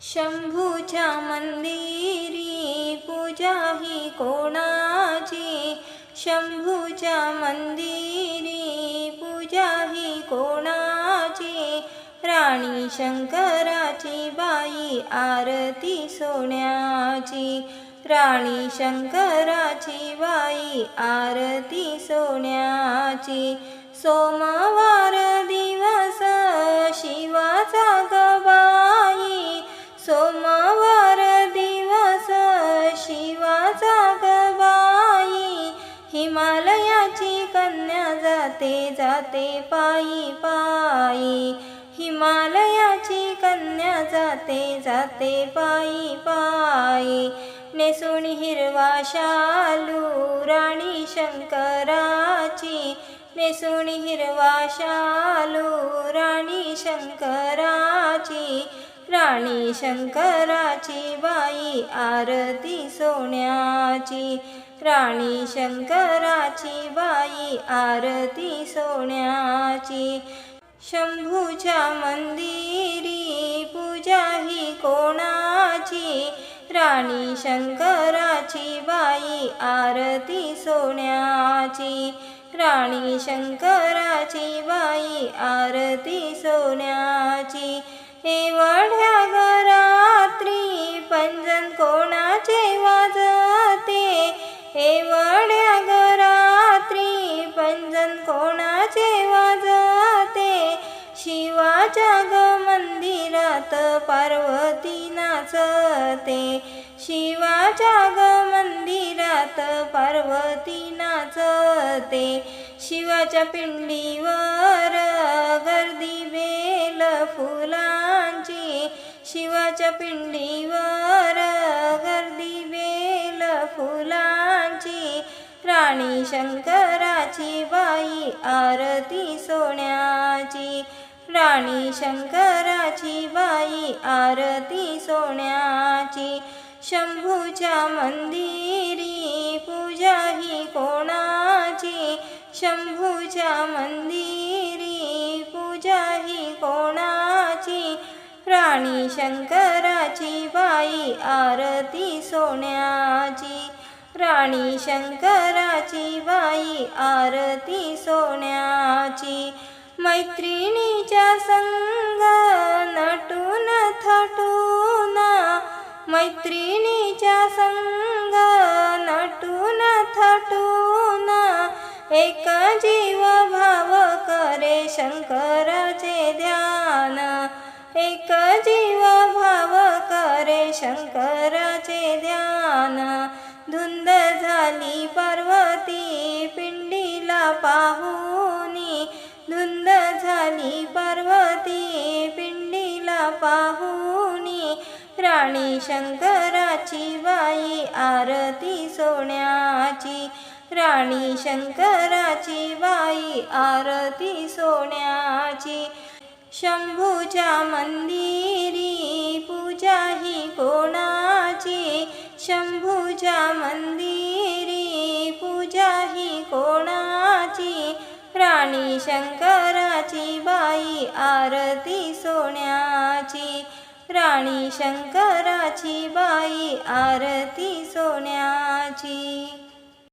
शंभूच्या मंदिरी पूजा ही कोणाची, शंभूच्या मंदिरी पूजा ही कोणाची, राणी शंकराची बाई आरती सोन्याची, राणी शंकराची बाई आरती सोन्याची। सोमवार दिवस शिवाचा ग बाई, सोमवार दिवस शिवाचा ग बाई, हिमालयाची कन्या जाते जाते पायी पायी, हिमालयाची कन्या जाते जाते पायी पायी। नेसून हिरवा शालू राणी शंकराची, नेसून हिरवा शालू राणी शंकराची, राणी शंकराची बाई आरती सोन्याची, राणी शंकराची बाई आरती सोन्याची। शंभूच्या मंदिरी पूजा ही कोणाची, राणी शंकराची बाई आरती सोन्याची, राणी शंकराची बाई आरती सोन्याची। एवढ्या घरात्री पंजन कोणाचे वाजते, एवढ्या घरात्री पंजन कोणाचे वाजते, शिवाच्या ग मंदिरात पार्वती नाचते, शिवाच्या ग मंदिरात पार्वती नाचते। शिवाच्या पिंडीवर गर्दी बेल फुलांची, शिवाच्या पिंडीवर गर्दी बेल फुलांची, राणी शंकराची बाई आरती सोन्याची, राणी शंकराची बाई आरती सोन्याची। शंभूच्या मंदिरी पूजा ही कोणाची, शंभूच्या मंदिरी पूजा ही कोणाची, राणी शंकराची बाई आरती सोन्याची, राणी शंकराची बाई आरती सोन्याची। मैत्रिणीच्या संग नटून थटून, मैत्रिणीच्या संग नटून थटून, एक जीव भाव करे शंकराचे ध्यान, एक जीव भाव करे शंकराचे ध्यान। धुंद झाली पार्वती पिंडीला पाहुनी, धुंद झाली पार्वती पिंडीला पाहुनी, राणी शंकराची बाई आरती सोन्याची, राणी शंकराची बाई आरती सोन्याची। शंभूच्या मंदिरी पूजा ही कोणाची, शंभूच्या मंदिरी पूजा ही कोणाची, राणी शंकराची बाई आरती सोन्याची, राणी शंकराची बाई आरती सोन्याची।